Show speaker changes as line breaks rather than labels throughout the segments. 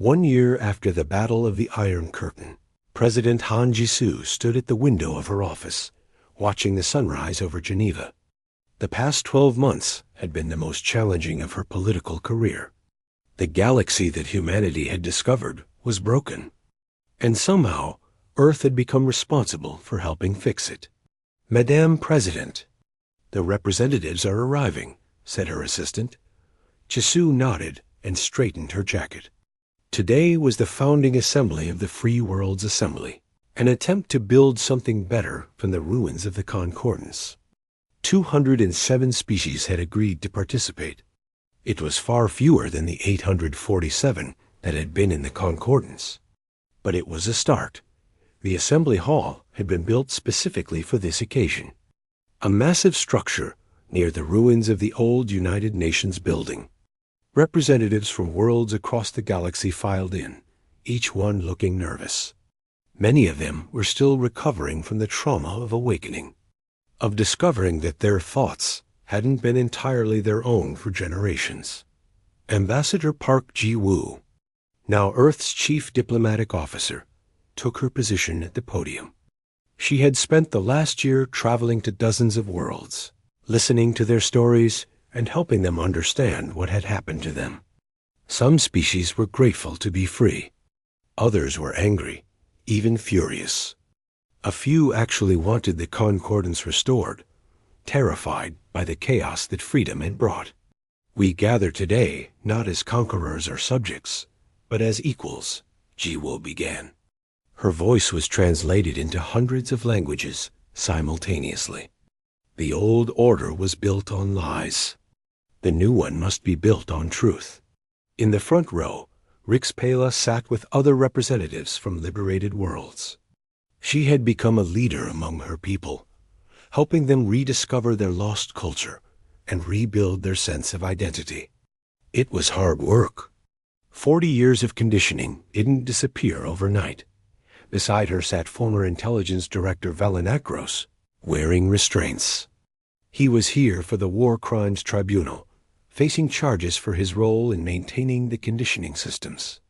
1 year after the Battle of the Iron Curtain, President Han Jisoo stood at the window of her office, watching the sunrise over Geneva. The past 12 months had been the most challenging of her political career. The galaxy that humanity had discovered was broken, and somehow Earth had become responsible for helping fix it. "Madame President, the representatives are arriving," said her assistant. Jisoo nodded and straightened her jacket. Today was the founding assembly of the Free Worlds Assembly, an attempt to build something better from the ruins of the Concordance. 207 species had agreed to participate. It was far fewer than the 847 that had been in the Concordance. But it was a start. The assembly hall had been built specifically for this occasion. A massive structure near the ruins of the old United Nations building. Representatives from worlds across the galaxy filed in, each one looking nervous. Many of them were still recovering from the trauma of awakening, of discovering that their thoughts hadn't been entirely their own for generations. Ambassador Park Ji-woo, now Earth's chief diplomatic officer, took her position at the podium. She had spent the last year traveling to dozens of worlds, listening to their stories and helping them understand what had happened to them. Some species were grateful to be free. Others were angry, even furious. A few actually wanted the Concordance restored, terrified by the chaos that freedom had brought. "We gather today not as conquerors or subjects, but as equals," Ji-woo began. Her voice was translated into hundreds of languages simultaneously. The old order was built on lies. The new one must be built on truth. In the front row, Rixpela sat with other representatives from liberated worlds. She had become a leader among her people, helping them rediscover their lost culture and rebuild their sense of identity. It was hard work. 40 years of conditioning didn't disappear overnight. Beside her sat former intelligence director Valinakros, wearing restraints. He was here for the War Crimes Tribunal, facing charges for his role in maintaining the conditioning systems.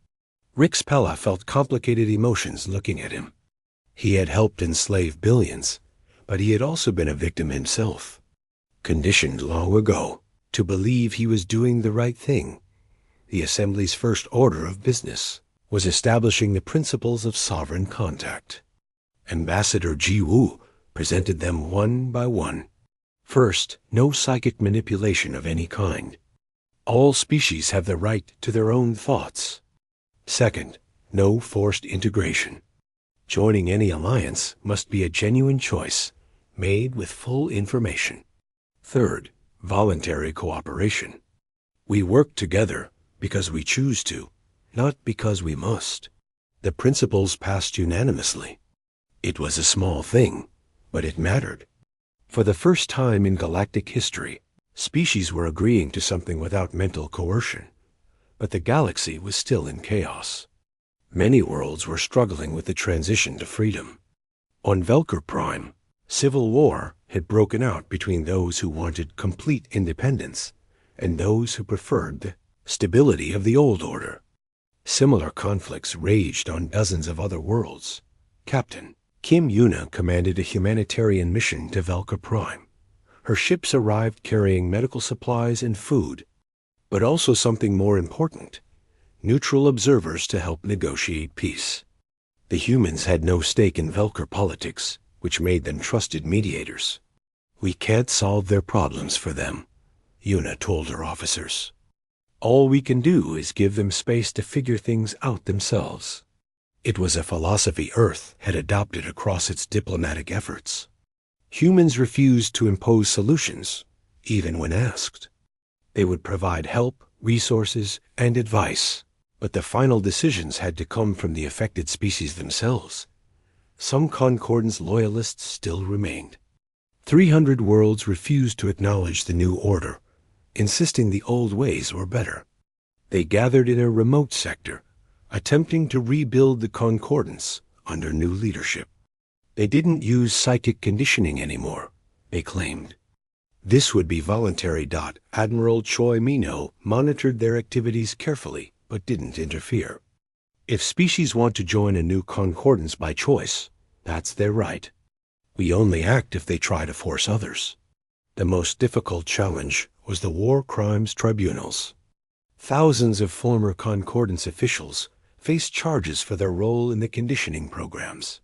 Rixpela felt complicated emotions looking at him. He had helped enslave billions, but he had also been a victim himself, conditioned long ago to believe he was doing the right thing. The Assembly's first order of business was establishing the principles of sovereign contact. Ambassador Ji-woo presented them one by one. First, no psychic manipulation of any kind. All species have the right to their own thoughts. Second, no forced integration. Joining any alliance must be a genuine choice, made with full information. Third, voluntary cooperation. We work together because we choose to, not because we must. The principles passed unanimously. It was a small thing, but it mattered. For the first time in galactic history, species were agreeing to something without mental coercion, but the galaxy was still in chaos. Many worlds were struggling with the transition to freedom. On Velker Prime, civil war had broken out between those who wanted complete independence and those who preferred the stability of the old order. Similar conflicts raged on dozens of other worlds. Captain Kim Yuna commanded a humanitarian mission to Velker Prime. Her ships arrived carrying medical supplies and food, but also something more important, neutral observers to help negotiate peace. The humans had no stake in Velker politics, which made them trusted mediators. "We can't solve their problems for them," Yuna told her officers. "All we can do is give them space to figure things out themselves." It was a philosophy Earth had adopted across its diplomatic efforts. Humans refused to impose solutions, even when asked. They would provide help, resources, and advice, but the final decisions had to come from the affected species themselves. Some Concordance loyalists still remained. 300 worlds refused to acknowledge the new order, insisting the old ways were better. They gathered in a remote sector, attempting to rebuild the Concordance under new leadership. They didn't use psychic conditioning anymore, they claimed. This would be voluntary. Admiral Choi Mino monitored their activities carefully, but didn't interfere. If species want to join a new concordance by choice, that's their right. We only act if they try to force others. The most difficult challenge was the war crimes tribunals. Thousands of former concordance officials faced charges for their role in the conditioning programs.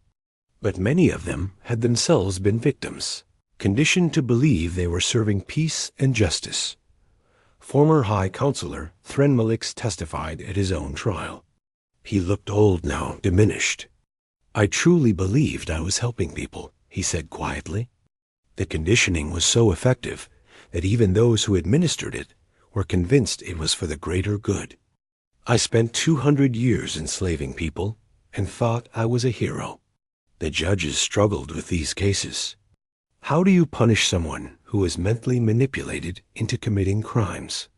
But many of them had themselves been victims, conditioned to believe they were serving peace and justice. Former High Counselor Thren Malix testified at his own trial. He looked old now, diminished. "I truly believed I was helping people," he said quietly. The conditioning was so effective that even those who administered it were convinced it was for the greater good. "I spent 200 years enslaving people and thought I was a hero." The judges struggled with these cases. How do you punish someone who is mentally manipulated into committing crimes?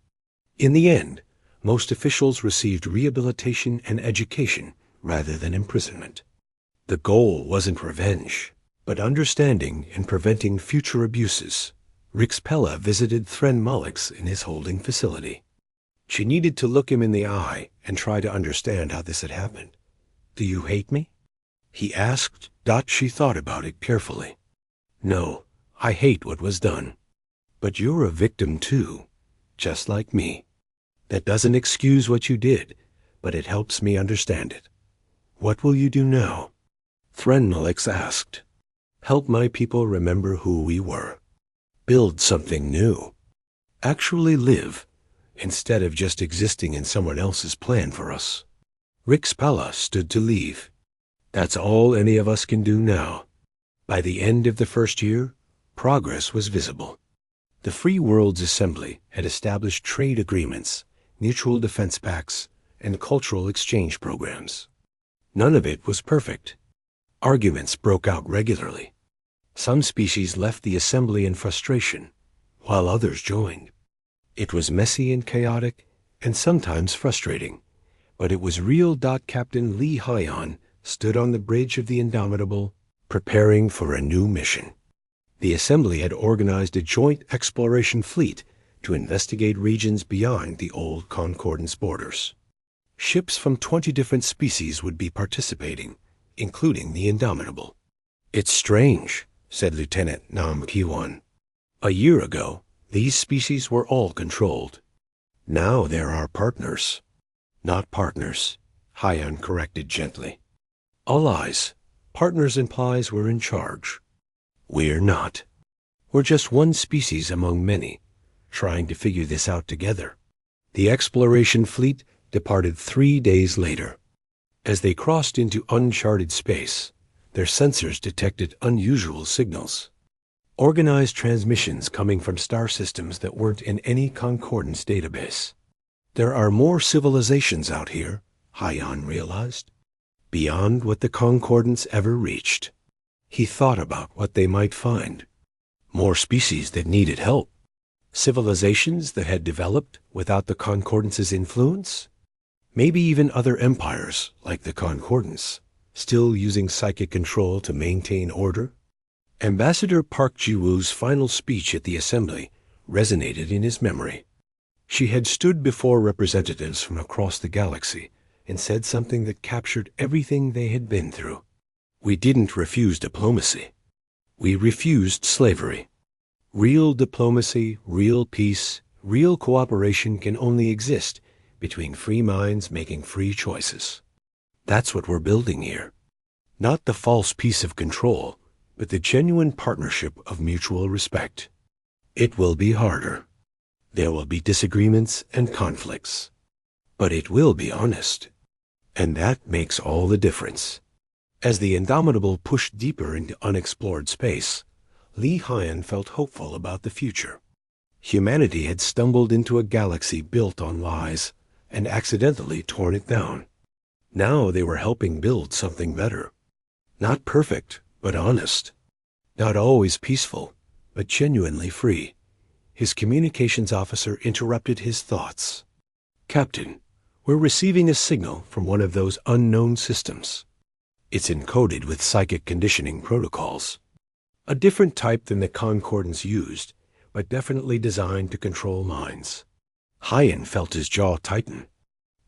In the end, most officials received rehabilitation and education rather than imprisonment. The goal wasn't revenge, but understanding and preventing future abuses. Rixpella visited Thren Malix in his holding facility. She needed to look him in the eye and try to understand how this had happened. "Do you hate me?" he asked. She thought about it carefully. "No, I hate what was done. But you're a victim too, just like me. That doesn't excuse what you did, but it helps me understand it. What will you do now?" Thren Malix asked. "Help my people remember who we were. Build something new. Actually live, instead of just existing in someone else's plan for us." Rixpella stood to leave. That's all any of us can do now. By the end of the first year, progress was visible. The Free Worlds Assembly had established trade agreements, mutual defense pacts, and cultural exchange programs. None of it was perfect. Arguments broke out regularly. Some species left the assembly in frustration, while others joined. It was messy and chaotic, and sometimes frustrating, but it was real. Captain Lee Hyan stood on the bridge of the Indomitable, preparing for a new mission. The assembly had organized a joint exploration fleet to investigate regions beyond the old Concordance borders. Ships from 20 different species would be participating, including the Indomitable. "It's strange," said Lieutenant Nam Kiwan. "A year ago, these species were all controlled. Now they're our partners." "Not partners," Hyan corrected gently. "Allies. Partners implies we're in charge. We're not. We're just one species among many, trying to figure this out together." The exploration fleet departed 3 days later. As they crossed into uncharted space, their sensors detected unusual signals. Organized transmissions coming from star systems that weren't in any concordance database. There are more civilizations out here, Hyan realized, beyond what the concordance ever reached. He thought about what they might find. More species that needed help. Civilizations that had developed without the concordance's influence. Maybe even other empires, like the concordance, still using psychic control to maintain order. Ambassador Park Ji-woo's final speech at the assembly resonated in his memory. She had stood before representatives from across the galaxy and said something that captured everything they had been through. "We didn't refuse diplomacy. We refused slavery. Real diplomacy, real peace, real cooperation can only exist between free minds making free choices. That's what we're building here. Not the false peace of control, but the genuine partnership of mutual respect. It will be harder. There will be disagreements and conflicts. But it will be honest. And that makes all the difference." As the Indomitable pushed deeper into unexplored space, Lee Hyan felt hopeful about the future. Humanity had stumbled into a galaxy built on lies and accidentally torn it down. Now they were helping build something better. Not perfect, but honest. Not always peaceful, but genuinely free. His communications officer interrupted his thoughts. "Captain, we're receiving a signal from one of those unknown systems. It's encoded with psychic conditioning protocols. A different type than the concordance used, but definitely designed to control minds." Hyan felt his jaw tighten.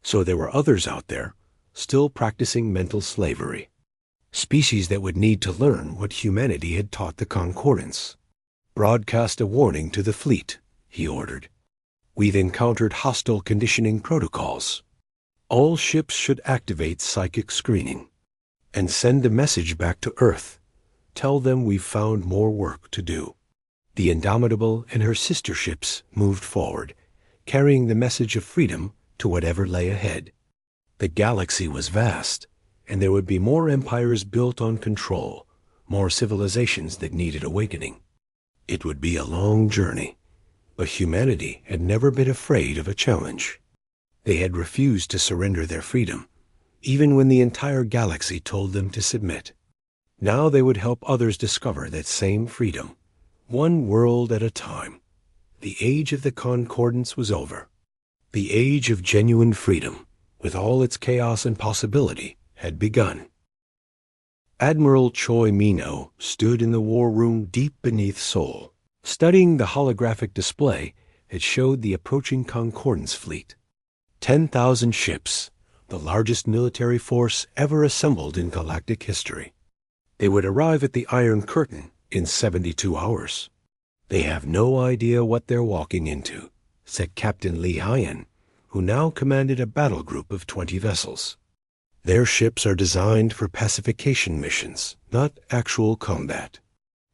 So there were others out there, still practicing mental slavery. Species that would need to learn what humanity had taught the Concordance. "Broadcast a warning to the fleet," he ordered. "We've encountered hostile conditioning protocols. All ships should activate psychic screening. And send a message back to Earth. Tell them we've found more work to do." The Indomitable and her sister ships moved forward, carrying the message of freedom to whatever lay ahead. The galaxy was vast, and there would be more empires built on control, more civilizations that needed awakening. It would be a long journey, but humanity had never been afraid of a challenge. They had refused to surrender their freedom, even when the entire galaxy told them to submit. Now they would help others discover that same freedom, one world at a time. The age of the Concordance was over. The age of genuine freedom, with all its chaos and possibility, had begun. Admiral Choi Mino stood in the war room deep beneath Seoul, studying the holographic display that showed the approaching Concordance fleet. 10,000 ships, the largest military force ever assembled in galactic history. They would arrive at the Iron Curtain in 72 hours. "They have no idea what they're walking into," said Captain Lee Hyen, who now commanded a battle group of 20 vessels. "Their ships are designed for pacification missions, not actual combat.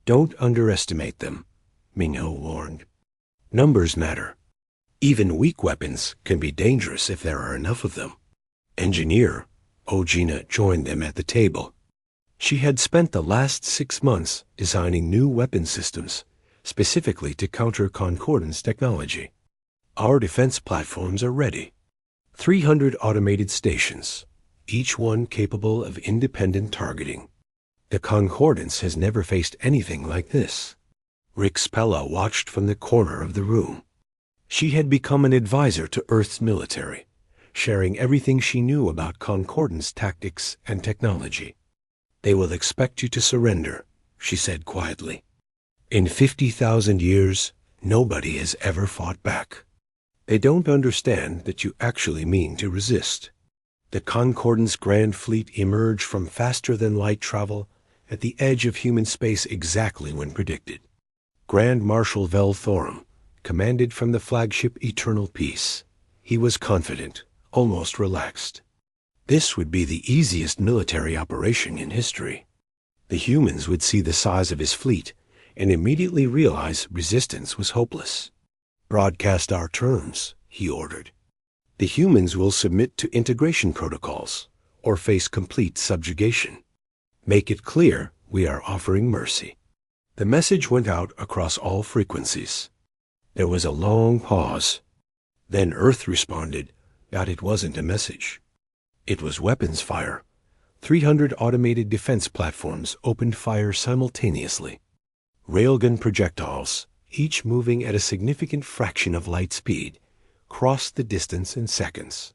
Don't underestimate them," Minho warned. "Numbers matter. Even weak weapons can be dangerous if there are enough of them." Engineer Ojina joined them at the table. She had spent the last 6 months designing new weapon systems, specifically to counter Concordance technology. "Our defense platforms are ready. 300 automated stations, each one capable of independent targeting. The Concordance has never faced anything like this." Rick Spella watched from the corner of the room. She had become an advisor to Earth's military, sharing everything she knew about Concordance tactics and technology. "They will expect you to surrender," she said quietly. "In 50,000 years, nobody has ever fought back. They don't understand that you actually mean to resist." The Concordance Grand Fleet emerged from faster-than-light travel at the edge of human space exactly when predicted. Grand Marshal Vel Thorum commanded from the flagship Eternal Peace. He was confident, almost relaxed. This would be the easiest military operation in history. The humans would see the size of his fleet and immediately realize resistance was hopeless. "Broadcast our terms," he ordered. "The humans will submit to integration protocols or face complete subjugation. Make it clear we are offering mercy." The message went out across all frequencies. There was a long pause. Then Earth responded that it wasn't a message. It was weapons fire. 300 automated defense platforms opened fire simultaneously. Railgun projectiles, each moving at a significant fraction of light speed, crossed the distance in seconds.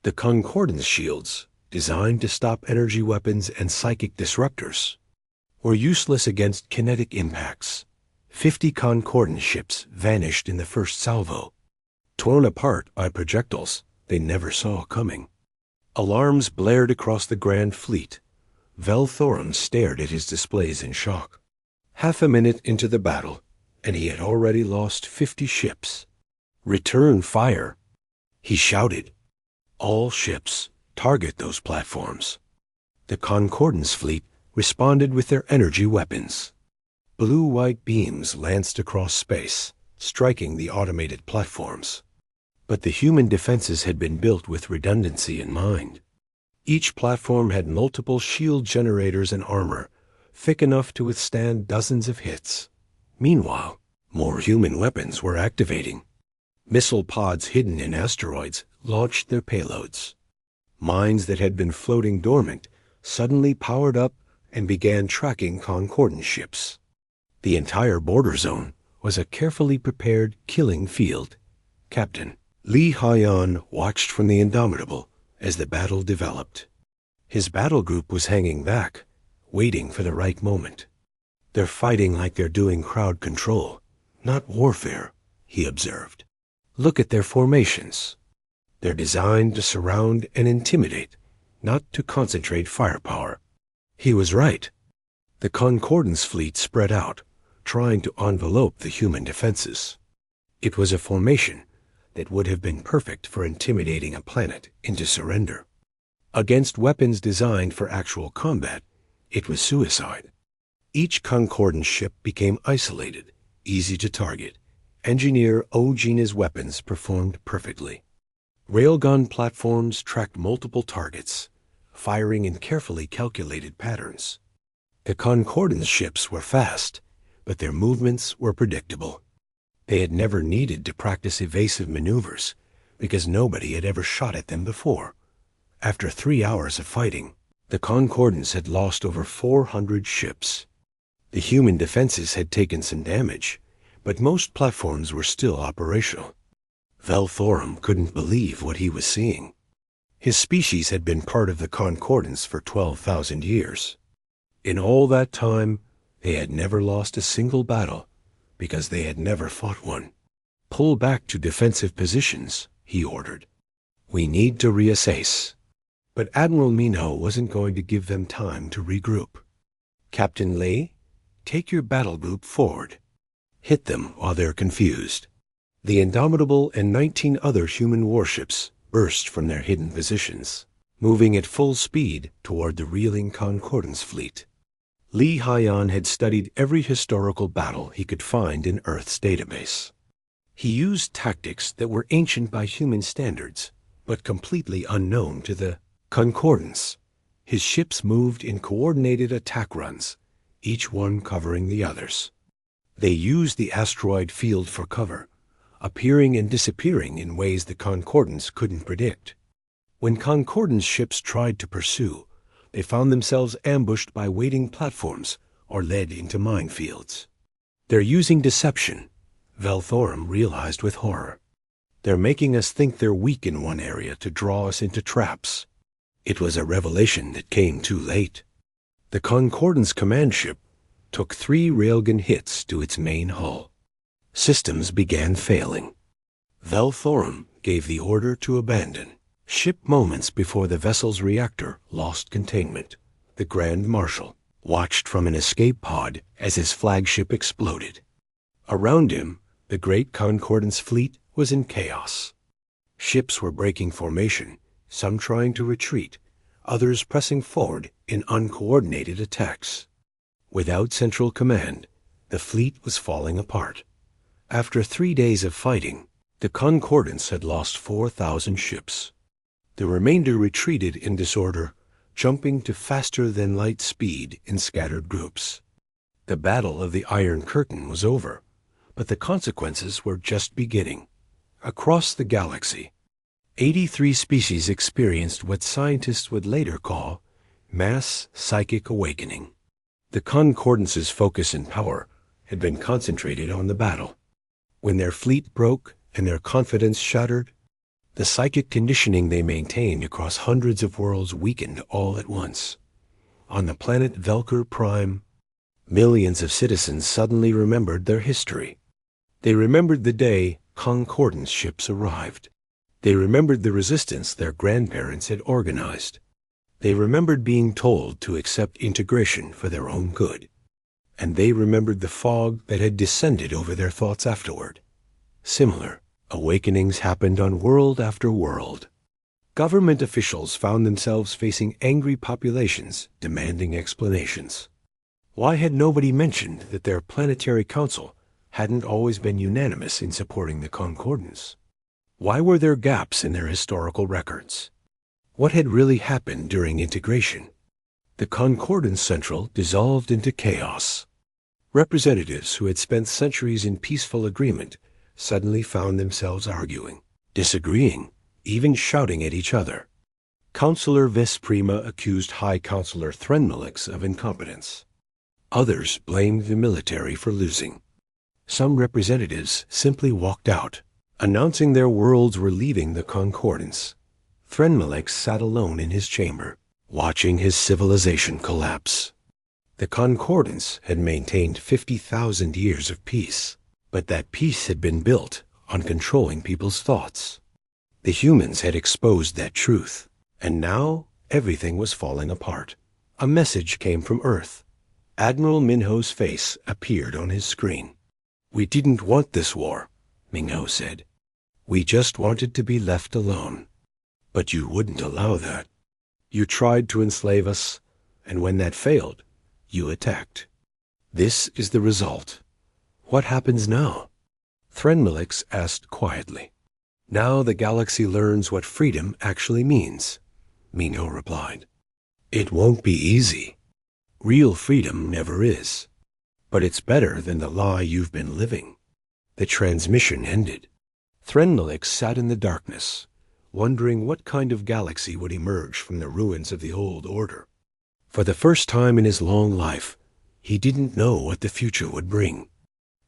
The Concordance shields, designed to stop energy weapons and psychic disruptors, were useless against kinetic impacts. 50 Concordance ships vanished in the first salvo, torn apart by projectiles they never saw coming. Alarms blared across the Grand Fleet. Vel Thorum stared at his displays in shock. Half a minute into the battle, and he had already lost 50 ships. "Return fire," he shouted. "All ships, target those platforms." The Concordance fleet responded with their energy weapons. Blue-white beams lanced across space, striking the automated platforms. But the human defenses had been built with redundancy in mind. Each platform had multiple shield generators and armor, thick enough to withstand dozens of hits. Meanwhile, more human weapons were activating. Missile pods hidden in asteroids launched their payloads. Mines that had been floating dormant suddenly powered up and began tracking Concordance ships. The entire border zone was a carefully prepared killing field. Captain Lee Hyen watched from the Indomitable as the battle developed. His battle group was hanging back, waiting for the right moment. "They're fighting like they're doing crowd control, not warfare," he observed. "Look at their formations. They're designed to surround and intimidate, not to concentrate firepower. He was right. The Concordance fleet spread out, trying to envelope the human defenses. It was a formation that would have been perfect for intimidating a planet into surrender. Against weapons designed for actual combat, it was suicide. Each Concordance ship became isolated, easy to target. Engineer Ogina's weapons performed perfectly. Railgun platforms tracked multiple targets, firing in carefully calculated patterns. The Concordance ships were fast, but their movements were predictable. They had never needed to practice evasive maneuvers because nobody had ever shot at them before. After 3 hours of fighting, the Concordance had lost over 400 ships. The human defenses had taken some damage, but most platforms were still operational. Velthorum couldn't believe what he was seeing. His species had been part of the Concordance for 12,000 years. In all that time, they had never lost a single battle because they had never fought one. "Pull back to defensive positions," he ordered. "We need to reassess." But Admiral Mino wasn't going to give them time to regroup. "Captain Lee, take your battle group forward. Hit them while they're confused." The Indomitable and 19 other human warships burst from their hidden positions, moving at full speed toward the reeling Concordance fleet. Li Haiyan had studied every historical battle he could find in Earth's database. He used tactics that were ancient by human standards, but completely unknown to the Concordance. His ships moved in coordinated attack runs, each one covering the others. They used the asteroid field for cover, appearing and disappearing in ways the Concordance couldn't predict. When Concordance ships tried to pursue, they found themselves ambushed by waiting platforms or led into minefields. "They're using deception," Velthorum realized with horror. "They're making us think they're weak in one area to draw us into traps." It was a revelation that came too late. The Concordance command ship took 3 railgun hits to its main hull. Systems began failing. Velthorum gave the order to abandon. Ship moments before the vessel's reactor lost containment. The Grand Marshal watched from an escape pod as his flagship exploded. Around him, the great Concordance fleet was in chaos. Ships were breaking formation, some trying to retreat, others pressing forward in uncoordinated attacks. Without central command, the fleet was falling apart. After 3 days of fighting, the Concordance had lost 4,000 ships. The remainder retreated in disorder, jumping to faster-than-light speed in scattered groups. The Battle of the Iron Curtain was over, but the consequences were just beginning. Across the galaxy, 83 species experienced what scientists would later call mass psychic awakening. The Concordance's focus and power had been concentrated on the battle. When their fleet broke and their confidence shattered, the psychic conditioning they maintained across hundreds of worlds weakened all at once. On the planet Velker Prime, millions of citizens suddenly remembered their history. They remembered the day Concordance ships arrived. They remembered the resistance their grandparents had organized. They remembered being told to accept integration for their own good. And they remembered the fog that had descended over their thoughts afterward. Similar awakenings happened on world after world. Government officials found themselves facing angry populations demanding explanations. Why had nobody mentioned that their planetary council hadn't always been unanimous in supporting the Concordance? Why were there gaps in their historical records? What had really happened during integration? The Concordance Central dissolved into chaos. Representatives who had spent centuries in peaceful agreement suddenly found themselves arguing, disagreeing, even shouting at each other. Counselor Vesprima accused High Counselor Threnmelix of incompetence. Others blamed the military for losing. Some representatives simply walked out, announcing their worlds were leaving the Concordance. Threnmelix sat alone in his chamber, watching his civilization collapse. The Concordance had maintained 50,000 years of peace, but that peace had been built on controlling people's thoughts. The humans had exposed that truth, and now Everything was falling apart. A message came from Earth. Admiral Minho's face appeared on his screen. "We didn't want this war," Minho said. "We just wanted to be left alone. But you wouldn't allow that. You tried to enslave us, and when that failed, you attacked. This is the result. What happens now?" Threnmelix asked quietly. "Now the galaxy learns what freedom actually means," Minho replied. "It won't be easy. Real freedom never is. But it's better than the lie you've been living." The transmission ended. Threnmelix sat in the darkness, wondering what kind of galaxy would emerge from the ruins of the old order. For the first time in his long life, he didn't know what the future would bring.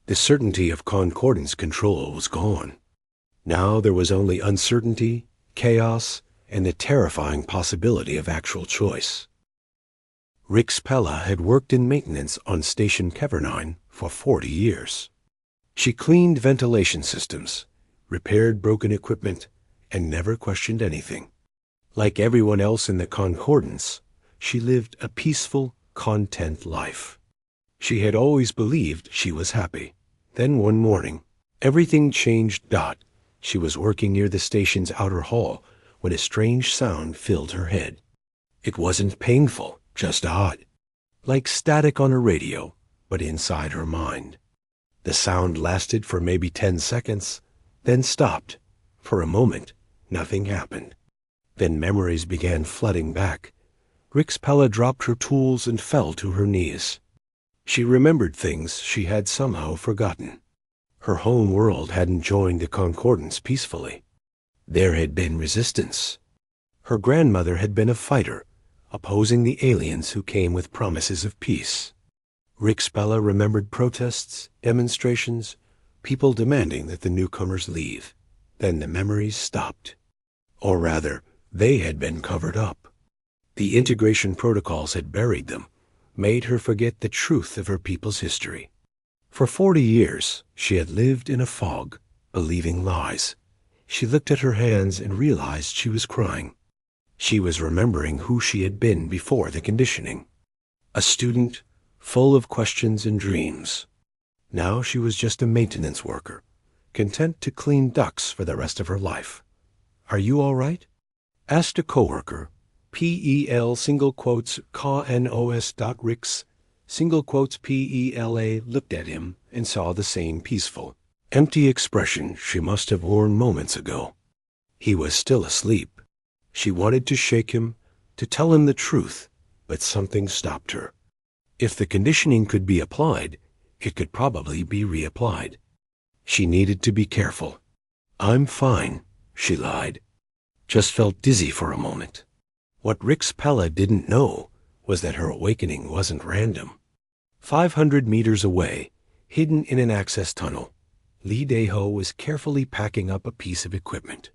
The certainty of Concordance control was gone. Now there was only uncertainty, chaos, and the terrifying possibility of actual choice. Rix Pella had worked in maintenance on Station Kevernine for 40 years. She cleaned ventilation systems, repaired broken equipment, and never questioned anything. Like everyone else in the Concordance, she lived a peaceful, content life. She had always believed she was happy. Then one morning, everything changed. She was working near the station's outer hall when a strange sound filled her head. It wasn't painful, just odd. Like static on a radio, but inside her mind. The sound lasted for maybe 10 seconds, then stopped. For a moment, nothing happened. Then memories began flooding back. Rix Pella dropped her tools and fell to her knees. She remembered things she had somehow forgotten. Her home world hadn't joined the Concordance peacefully. There had been resistance. Her grandmother had been a fighter, opposing the aliens who came with promises of peace. Rix Pella remembered protests, demonstrations, people demanding that the newcomers leave. Then the memories stopped. Or rather, they had been covered up. The integration protocols had buried them, made her forget the truth of her people's history. For 40 years, she had lived in a fog, believing lies. She looked at her hands and realized she was crying. She was remembering who she had been before the conditioning. A student, full of questions and dreams. Now she was just a maintenance worker, content to clean ducts for the rest of her life. "Are you all right?" asked a coworker. PEL single quotes KNOS dot Rix single quotes PELA looked at him and saw the same peaceful, empty expression she must have worn moments ago. He was still asleep. She wanted to shake him, to tell him the truth, but something stopped her. If the conditioning could be applied, it could probably be reapplied. She needed to be careful. "I'm fine," she lied. Just felt dizzy for a moment. What Rix Pella didn't know was that her awakening wasn't random. 500 meters away, hidden in an access tunnel, Lee Daeho was carefully packing up a piece of equipment.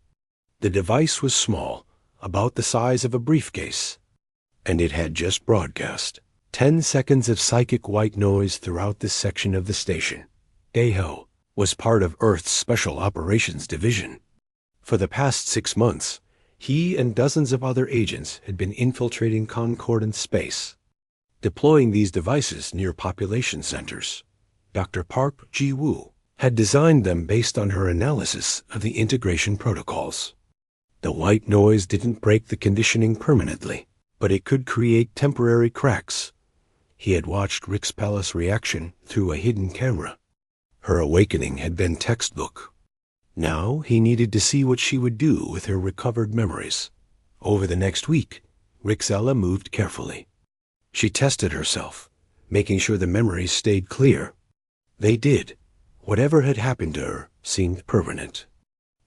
The device was small, about the size of a briefcase, and it had just broadcast 10 seconds of psychic white noise throughout this section of the station. Daeho was part of Earth's Special Operations Division. For the past 6 months, he and dozens of other agents had been infiltrating Concordance space, deploying these devices near population centers. Dr. Park Ji-woo had designed them based on her analysis of the integration protocols. The white noise didn't break the conditioning permanently, but it could create temporary cracks. He had watched Rix Pella's reaction through a hidden camera. Her awakening had been textbook. Now he needed to see what she would do with her recovered memories. Over the next week, Rixella moved carefully. She tested herself, making sure the memories stayed clear. They did. Whatever had happened to her seemed permanent.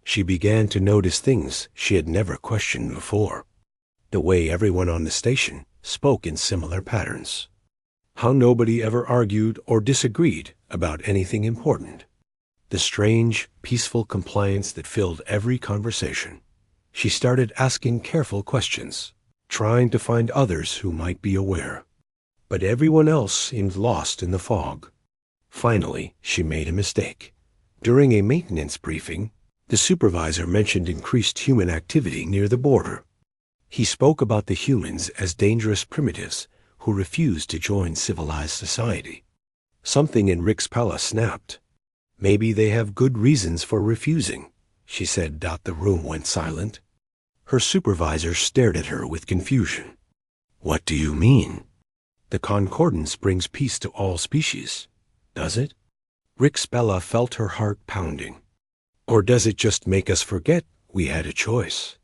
She began to notice things she had never questioned before. The way everyone on the station spoke in similar patterns. How nobody ever argued or disagreed about anything important. The strange, peaceful compliance that filled every conversation. She started asking careful questions, trying to find others who might be aware. But everyone else seemed lost in the fog. Finally, she made a mistake. During a maintenance briefing, the supervisor mentioned increased human activity near the border. He spoke about the humans as dangerous primitives who refused to join civilized society. Something in Rick's palace snapped. Maybe they have good reasons for refusing, she said. The room went silent. Her supervisor stared at her with confusion. What do you mean? The concordance brings peace to all species, does it? Rick's Bella felt her heart pounding. Or does it just make us forget we had a choice?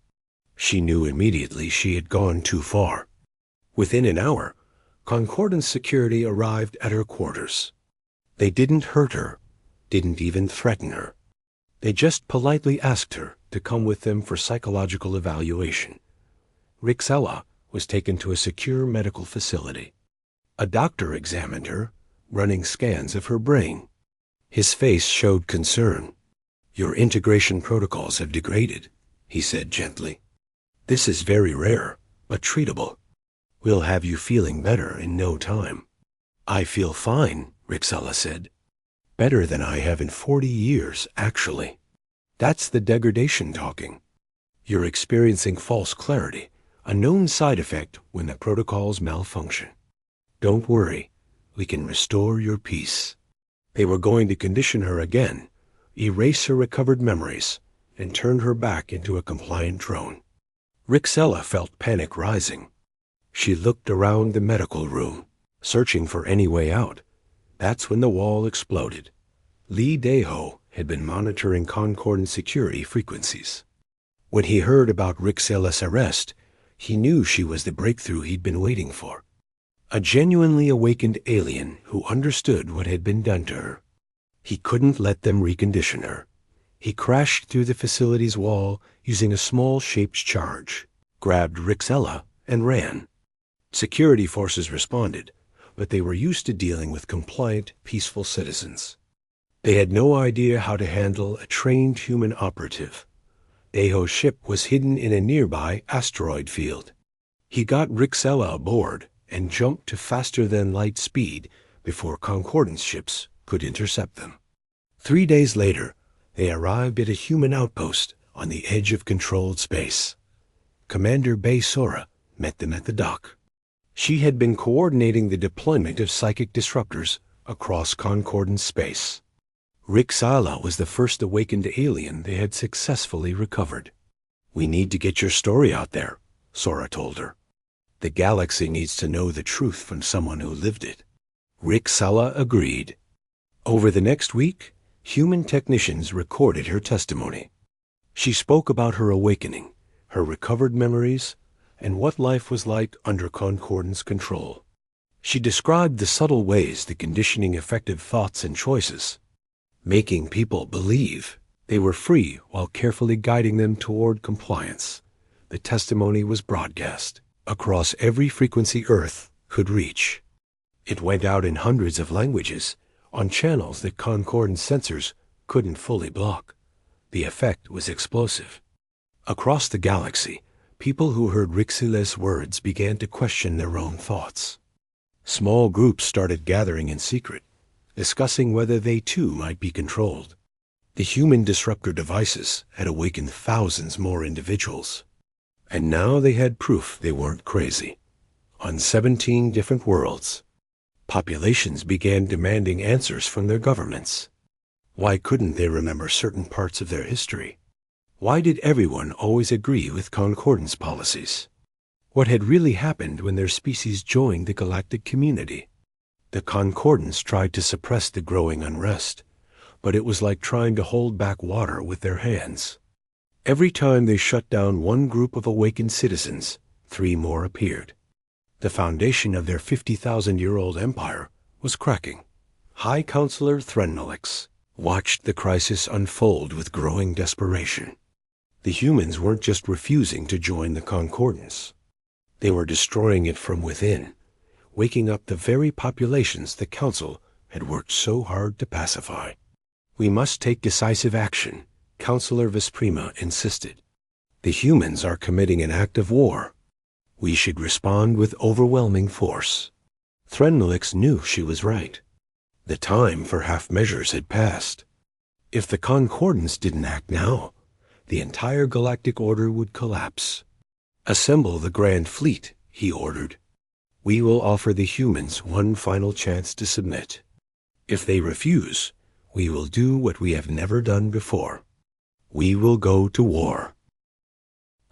She knew immediately she had gone too far. Within an hour, concordance security arrived at her quarters. They didn't hurt her, didn't even threaten her. They just politely asked her to come with them for psychological evaluation. Rixella was taken to a secure medical facility. A doctor examined her, running scans of her brain. His face showed concern. Your integration protocols have degraded, he said gently. This is very rare, but treatable. We'll have you feeling better in no time. I feel fine, Rixella said. Better than I have in 40 years, actually. That's the degradation talking. You're experiencing false clarity, a known side effect when the protocols malfunction. Don't worry, we can restore your peace. They were going to condition her again, erase her recovered memories, and turn her back into a compliant drone. Rixella felt panic rising. She looked around the medical room, searching for any way out. That's when the wall exploded. Lee Daeho had been monitoring concordant security frequencies. When he heard about Rixella's arrest, he knew she was the breakthrough he'd been waiting for. A genuinely awakened alien who understood what had been done to her. He couldn't let them recondition her. He crashed through the facility's wall using a small shaped charge, grabbed Rixella, and ran. Security forces responded, but they were used to dealing with compliant, peaceful citizens. They had no idea how to handle a trained human operative. Daeho's ship was hidden in a nearby asteroid field. He got Rixella aboard and jumped to faster-than-light speed before concordance ships could intercept them. 3 days later, they arrived at a human outpost on the edge of controlled space. Commander Bay Sora met them at the dock. She had been coordinating the deployment of psychic disruptors across concordance space. Rixella was the first awakened alien they had successfully recovered. We need to get your story out there, Sora told her. The galaxy needs to know the truth from someone who lived it. Rixella agreed. Over the next week, human technicians recorded her testimony. She spoke about her awakening, her recovered memories, and what life was like under concordance control. She described the subtle ways the conditioning affected thoughts and choices, making people believe they were free while carefully guiding them toward compliance. The testimony was broadcast across every frequency Earth could reach. It went out in hundreds of languages, on channels that concordance sensors couldn't fully block. The effect was explosive. Across the galaxy, people who heard Rixella's words began to question their own thoughts. Small groups started gathering in secret, discussing whether they too might be controlled. The human disruptor devices had awakened thousands more individuals. And now they had proof they weren't crazy. On 17 different worlds, populations began demanding answers from their governments. Why couldn't they remember certain parts of their history? Why did everyone always agree with concordance policies? What had really happened when their species joined the galactic community? The concordance tried to suppress the growing unrest, but it was like trying to hold back water with their hands. Every time they shut down one group of awakened citizens, 3 more appeared. The foundation of their 50,000-year-old empire was cracking. High Counselor Threnolix watched the crisis unfold with growing desperation. The humans weren't just refusing to join the concordance. They were destroying it from within, waking up the very populations the Council had worked so hard to pacify. We must take decisive action, Counselor Vesprima insisted. The humans are committing an act of war. We should respond with overwhelming force. Threnolix knew she was right. The time for half measures had passed. If the concordance didn't act now, the entire galactic order would collapse. "Assemble the Grand Fleet," he ordered. "We will offer the humans one final chance to submit. If they refuse, we will do what we have never done before. We will go to war."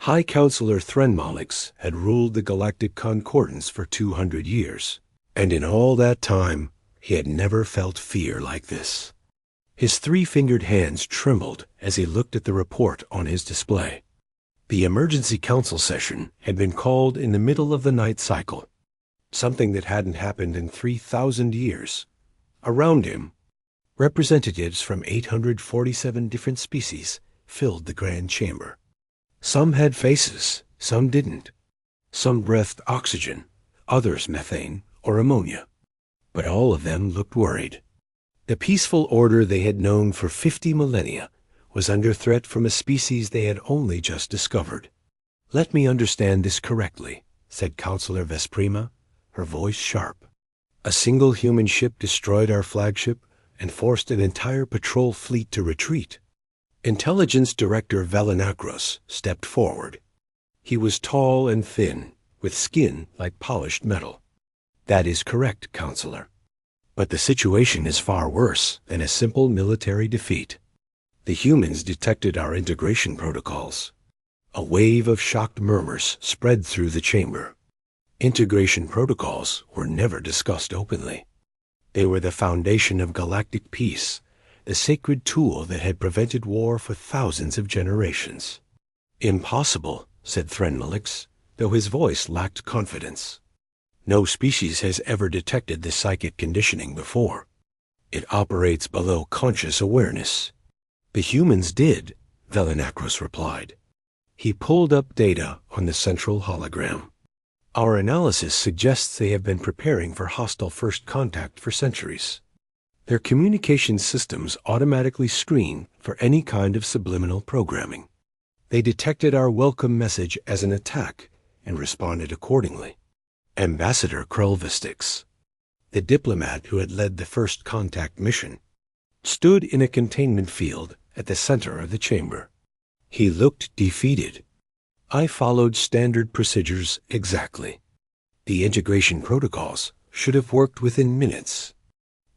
High Counselor Threnmalix had ruled the Galactic Concordance for 200 years, and in all that time he had never felt fear like this. His three-fingered hands trembled as he looked at the report on his display. The emergency council session had been called in the middle of the night cycle, something that hadn't happened in 3,000 years. Around him, representatives from 847 different species filled the grand chamber. Some had faces, some didn't. Some breathed oxygen, others methane or ammonia. But all of them looked worried. The peaceful order they had known for 50 millennia was under threat from a species they had only just discovered. "Let me understand this correctly," said Counselor Vesprima, her voice sharp. "A single human ship destroyed our flagship and forced an entire patrol fleet to retreat." Intelligence Director Velinacros stepped forward. He was tall and thin, with skin like polished metal. "That is correct, Counselor. But the situation is far worse than a simple military defeat. The humans detected our integration protocols." A wave of shocked murmurs spread through the chamber. Integration protocols were never discussed openly. They were the foundation of galactic peace, the sacred tool that had prevented war for thousands of generations. "Impossible," said Threnmalix, though his voice lacked confidence. "No species has ever detected this psychic conditioning before. It operates below conscious awareness." "The humans did," Velinacros replied. He pulled up data on the central hologram. "Our analysis suggests they have been preparing for hostile first contact for centuries. Their communication systems automatically screen for any kind of subliminal programming. They detected our welcome message as an attack and responded accordingly." Ambassador Krulvistix, the diplomat who had led the first contact mission, stood in a containment field at the center of the chamber. He looked defeated. "I followed standard procedures exactly. The integration protocols should have worked within minutes.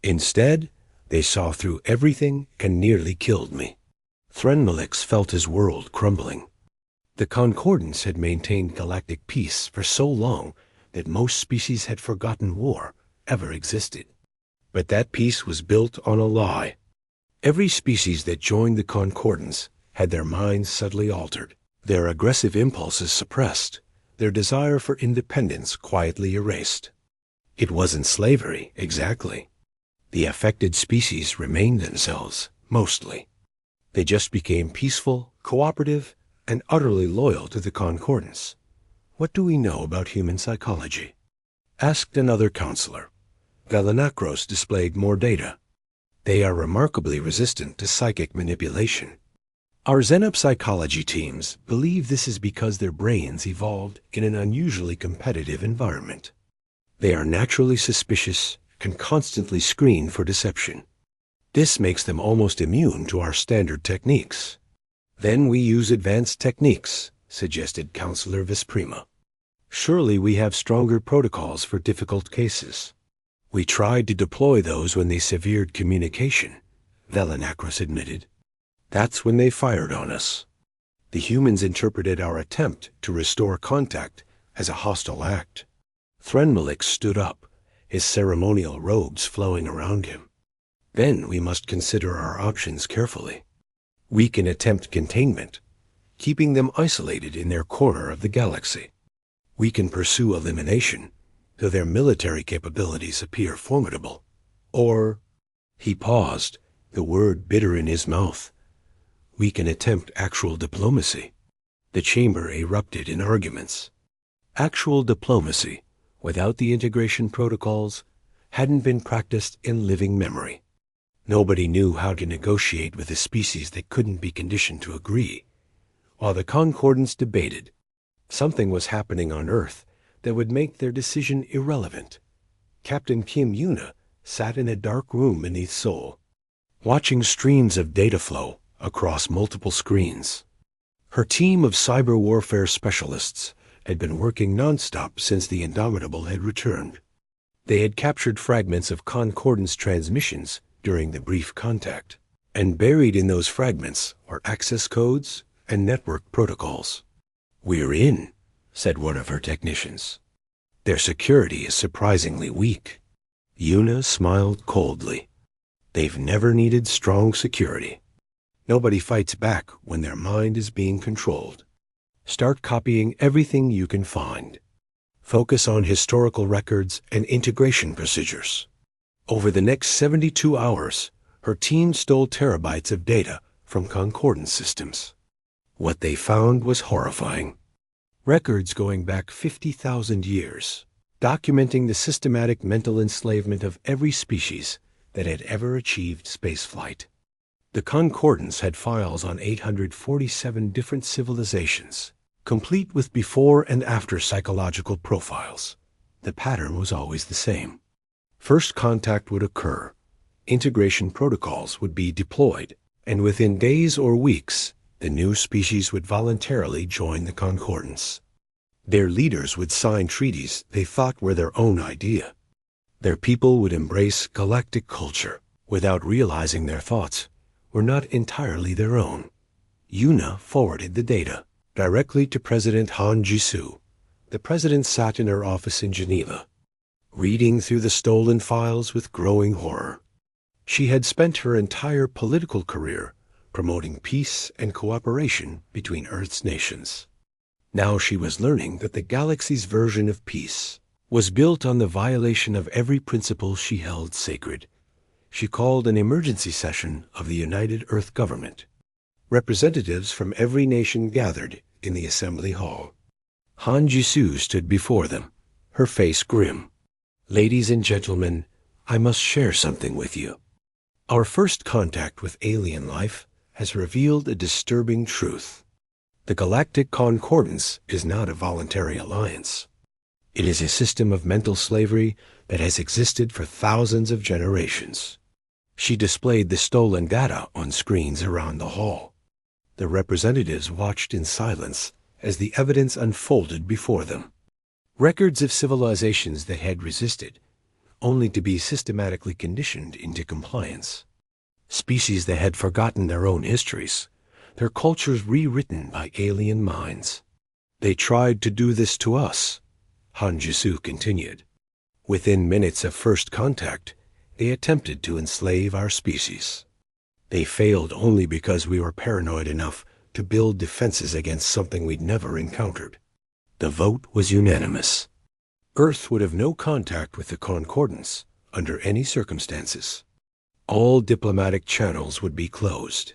Instead, they saw through everything and nearly killed me." Threnmalix felt his world crumbling. The Concordance had maintained galactic peace for so long that most species had forgotten war ever existed. But that peace was built on a lie. Every species that joined the Concordance had their minds subtly altered, their aggressive impulses suppressed, their desire for independence quietly erased. It wasn't slavery, exactly. The affected species remained themselves, mostly. They just became peaceful, cooperative, and utterly loyal to the Concordance. "What do we know about human psychology?" asked another counselor. Velinacros displayed more data. "They are remarkably resistant to psychic manipulation. Our xenopsychology teams believe this is because their brains evolved in an unusually competitive environment. They are naturally suspicious, can constantly screen for deception. This makes them almost immune to our standard techniques." "Then we use advanced techniques," suggested Counselor Vesprima. "Surely we have stronger protocols for difficult cases." "We tried to deploy those when they severed communication," Velinacros admitted. "That's when they fired on us. The humans interpreted our attempt to restore contact as a hostile act." Threnmalix stood up, his ceremonial robes flowing around him. "Then we must consider our options carefully. We can attempt containment, keeping them isolated in their corner of the galaxy. We can pursue elimination, though their military capabilities appear formidable. Or," he paused, the word bitter in his mouth, "we can attempt actual diplomacy." The chamber erupted in arguments. Actual diplomacy, without the integration protocols, hadn't been practiced in living memory. Nobody knew how to negotiate with a species that couldn't be conditioned to agree. While the Concordance debated, something was happening on Earth that would make their decision irrelevant. Captain Kim Yuna sat in a dark room beneath Sol, watching streams of data flow across multiple screens. Her team of cyber warfare specialists had been working nonstop since the Indomitable had returned. They had captured fragments of concordance transmissions during the brief contact, and buried in those fragments were access codes and network protocols. "We're in," said one of her technicians. "Their security is surprisingly weak." Yuna smiled coldly. "They've never needed strong security. Nobody fights back when their mind is being controlled. Start copying everything you can find. Focus on historical records and integration procedures." Over the next 72 hours, her team stole terabytes of data from concordance systems. What they found was horrifying. Records going back 50,000 years, documenting the systematic mental enslavement of every species that had ever achieved spaceflight. The concordance had files on 847 different civilizations, complete with before and after psychological profiles. The pattern was always the same. First contact would occur, integration protocols would be deployed, and within days or weeks, the new species would voluntarily join the concordance. Their leaders would sign treaties they thought were their own idea. Their people would embrace galactic culture without realizing their thoughts were not entirely their own. Yuna forwarded the data directly to President Han Jisoo. The president sat in her office in Geneva, reading through the stolen files with growing horror. She had spent her entire political career promoting peace and cooperation between Earth's nations. Now she was learning that the galaxy's version of peace was built on the violation of every principle she held sacred. She called an emergency session of the United Earth Government. Representatives from every nation gathered in the assembly hall. Han Jisoo stood before them, her face grim. "Ladies and gentlemen, I must share something with you. Our first contact with alien life has revealed a disturbing truth. The Galactic Concordance is not a voluntary alliance. It is a system of mental slavery that has existed for thousands of generations." She displayed the stolen data on screens around the hall. The representatives watched in silence as the evidence unfolded before them. Records of civilizations that had resisted, only to be systematically conditioned into compliance. Species that had forgotten their own histories, their cultures rewritten by alien minds. "They tried to do this to us," Han Jisoo continued. "Within minutes of first contact, they attempted to enslave our species. They failed only because we were paranoid enough to build defenses against something we'd never encountered. The vote was unanimous. Earth would have no contact with the Concordance under any circumstances. All diplomatic channels would be closed.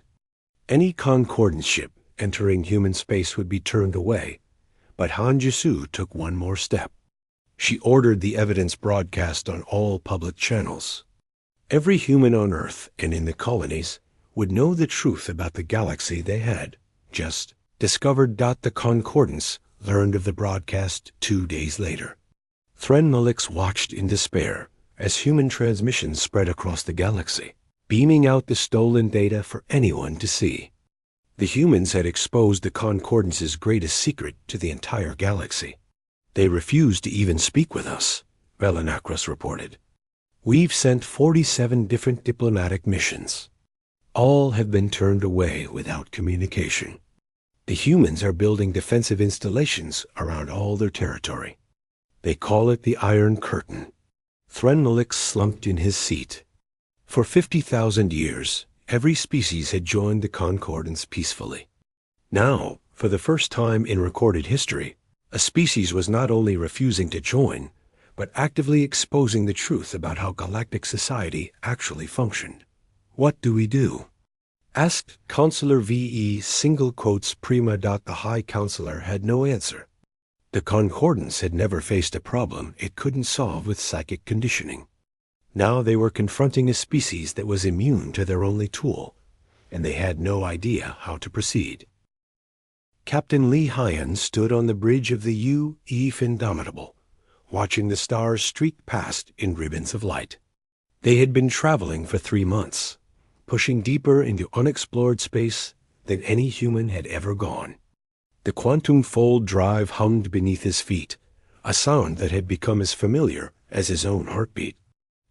Any Concordance ship entering human space would be turned away, but Han Jisoo took one more step. She ordered the evidence broadcast on all public channels. Every human on Earth and in the colonies would know the truth about the galaxy they had just discovered. The Concordance learned of the broadcast 2 days later. Threnmalix watched in despair as human transmissions spread across the galaxy, beaming out the stolen data for anyone to see. The humans had exposed the Concordance's greatest secret to the entire galaxy. "They refused to even speak with us," Velanakros reported. "We've sent 47 different diplomatic missions. All have been turned away without communication. The humans are building defensive installations around all their territory. They call it the Iron Curtain." Threnmalix slumped in his seat. For 50,000 years, every species had joined the Concordance peacefully. Now, for the first time in recorded history, a species was not only refusing to join, but actively exposing the truth about how galactic society actually functioned. "What do we do?" asked Counselor V.E. Prima. The High Counselor had no answer. The Concordance had never faced a problem it couldn't solve with psychic conditioning. Now they were confronting a species that was immune to their only tool, and they had no idea how to proceed. Captain Lee Hyan stood on the bridge of the U.E. Indomitable, watching the stars streak past in ribbons of light. They had been traveling for 3 months, pushing deeper into unexplored space than any human had ever gone. The quantum fold drive hummed beneath his feet, a sound that had become as familiar as his own heartbeat.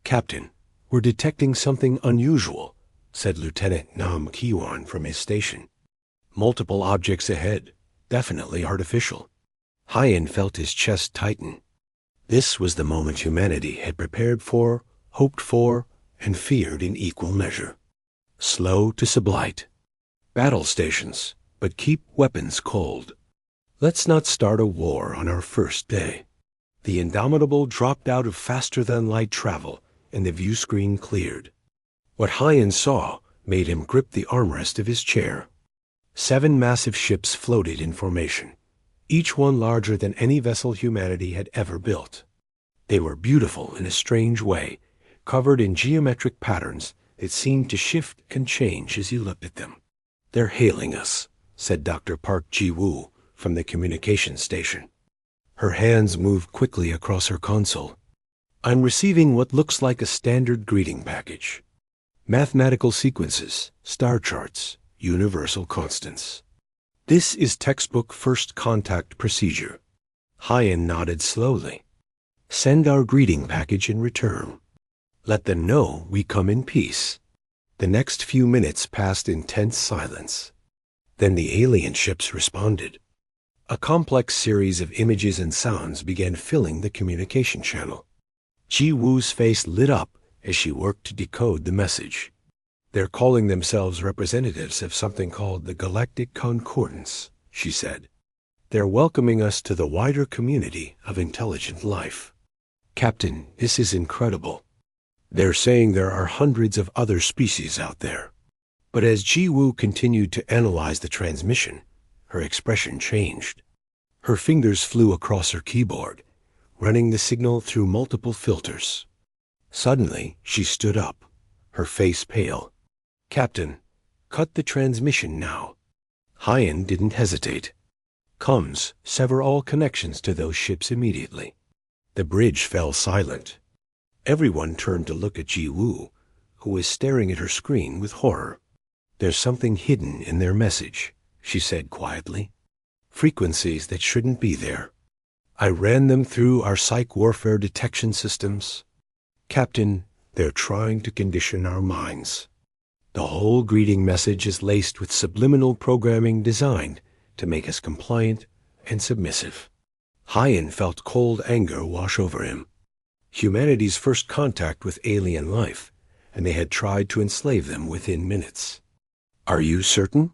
"Captain, we're detecting something unusual," said Lieutenant Nam Kiwan from his station. "Multiple objects ahead, definitely artificial." Hyen felt his chest tighten. This was the moment humanity had prepared for, hoped for, and feared in equal measure. Slow to sublite. Battle stations, but keep weapons cold. Let's not start a war on our first day. The Indomitable dropped out of faster-than-light travel, and the view screen cleared. What Hyen saw made him grip the armrest of his chair. 7 massive ships floated in formation, each one larger than any vessel humanity had ever built. They were beautiful in a strange way, covered in geometric patterns that seemed to shift and change as you looked at them. "They're hailing us," said Dr. Park Ji-woo from the communications station. Her hands moved quickly across her console. "I'm receiving what looks like a standard greeting package. Mathematical sequences, star charts, universal constants. This is textbook first contact procedure." Hyen nodded slowly. "Send our greeting package in return. Let them know we come in peace." The next few minutes passed in tense silence. Then the alien ships responded. A complex series of images and sounds began filling the communication channel. Ji-woo's face lit up as she worked to decode the message. "They're calling themselves representatives of something called the Galactic Concordance," she said. "They're welcoming us to the wider community of intelligent life. Captain, this is incredible. They're saying there are hundreds of other species out there." But as Ji-woo continued to analyze the transmission, her expression changed. Her fingers flew across her keyboard, running the signal through multiple filters. Suddenly, she stood up, her face pale. "Captain, cut the transmission now." Hyen didn't hesitate. "Comms, sever all connections to those ships immediately." The bridge fell silent. Everyone turned to look at Ji-woo, who was staring at her screen with horror. "There's something hidden in their message," she said quietly. "Frequencies that shouldn't be there. I ran them through our psych warfare detection systems. Captain, they're trying to condition our minds. The whole greeting message is laced with subliminal programming designed to make us compliant and submissive." Hyen felt cold anger wash over him. Humanity's first contact with alien life, and they had tried to enslave them within minutes. "Are you certain?"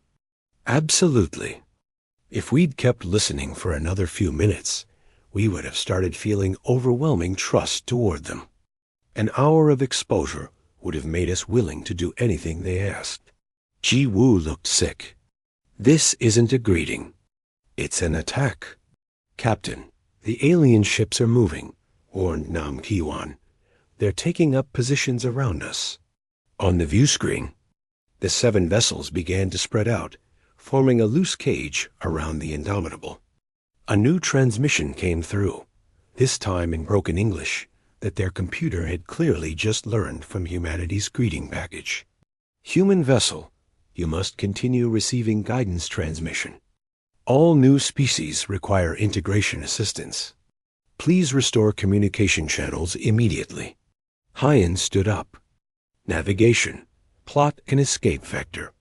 "Absolutely. If we'd kept listening for another few minutes, we would have started feeling overwhelming trust toward them. An hour of exposure would have made us willing to do anything they asked." Ji-woo looked sick. "This isn't a greeting. It's an attack." "Captain, the alien ships are moving," warned Nam Kiwan. "They're taking up positions around us." On the view screen, the 7 vessels began to spread out, forming a loose cage around the Indomitable. A new transmission came through, this time in broken English, that their computer had clearly just learned from humanity's greeting package. "Human vessel, you must continue receiving guidance transmission. All new species require integration assistance. Please restore communication channels immediately." Hyen stood up. "Navigation, plot and escape vector.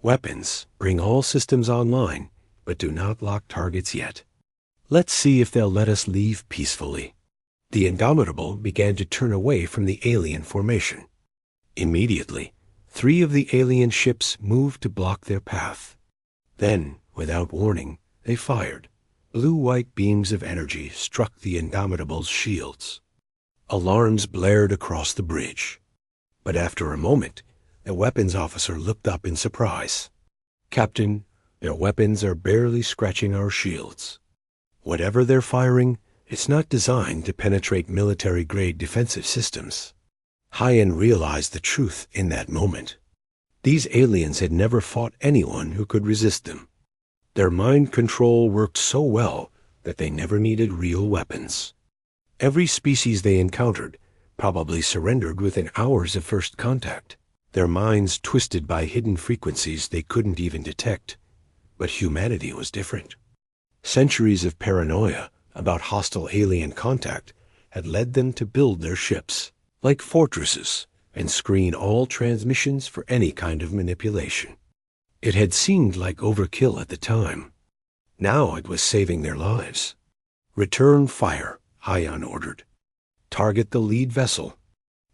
Weapons, bring all systems online, but do not lock targets yet. Let's see if they'll let us leave peacefully." The Indomitable began to turn away from the alien formation. Immediately, 3 of the alien ships moved to block their path. Then, without warning, they fired. Blue-white beams of energy struck the Indomitable's shields. Alarms blared across the bridge. But after a moment, the weapons officer looked up in surprise. "Captain, their weapons are barely scratching our shields. Whatever they're firing, it's not designed to penetrate military-grade defensive systems." Hyen realized the truth in that moment. These aliens had never fought anyone who could resist them. Their mind control worked so well that they never needed real weapons. Every species they encountered probably surrendered within hours of first contact, their minds twisted by hidden frequencies they couldn't even detect. But humanity was different. Centuries of paranoia about hostile alien contact had led them to build their ships like fortresses and screen all transmissions for any kind of manipulation. It had seemed like overkill at the time. Now it was saving their lives. "Return fire," Hyan ordered. "Target the lead vessel."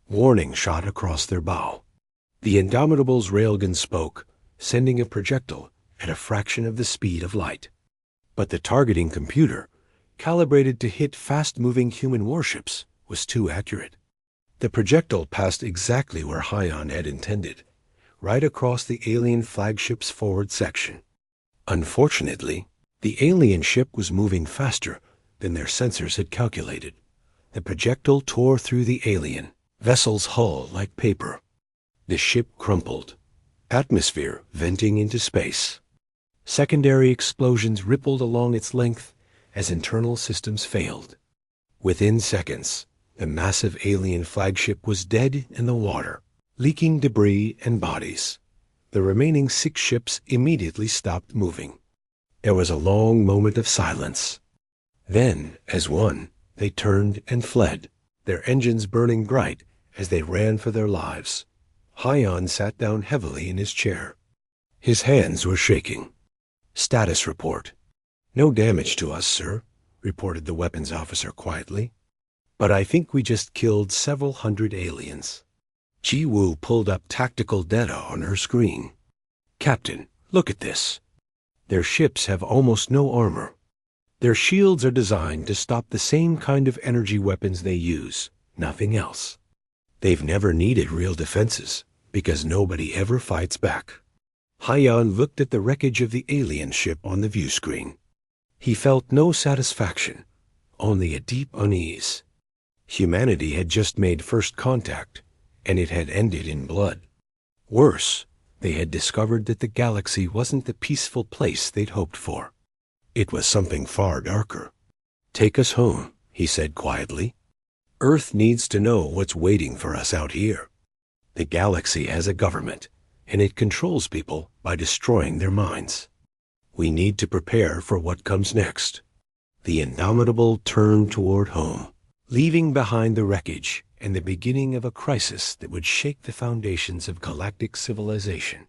Warning shot across their bow. The Indomitable's railgun spoke, sending a projectile at a fraction of the speed of light. But the targeting computer, calibrated to hit fast-moving human warships, was too accurate. The projectile passed exactly where Hyan had intended, right across the alien flagship's forward section. Unfortunately, the alien ship was moving faster than their sensors had calculated. The projectile tore through the alien vessel's hull like paper. The ship crumpled, atmosphere venting into space. Secondary explosions rippled along its length as internal systems failed. Within seconds, the massive alien flagship was dead in the water, leaking debris and bodies. The remaining 6 ships immediately stopped moving. There was a long moment of silence. Then, as one, they turned and fled, their engines burning bright as they ran for their lives. Hyan sat down heavily in his chair. His hands were shaking. "Status report." "No damage to us, sir," reported the weapons officer quietly. "But I think we just killed several hundred aliens." Ji-Woo pulled up tactical data on her screen. "Captain, look at this. Their ships have almost no armor. Their shields are designed to stop the same kind of energy weapons they use, nothing else. They've never needed real defenses, because nobody ever fights back." Hyan looked at the wreckage of the alien ship on the view screen. He felt no satisfaction, only a deep unease. Humanity had just made first contact, and it had ended in blood. Worse, they had discovered that the galaxy wasn't the peaceful place they'd hoped for. It was something far darker. "Take us home," he said quietly. "Earth needs to know what's waiting for us out here. The galaxy has a government, and it controls people by destroying their minds. We need to prepare for what comes next." The Indomitable turned toward home, leaving behind the wreckage and the beginning of a crisis that would shake the foundations of galactic civilization.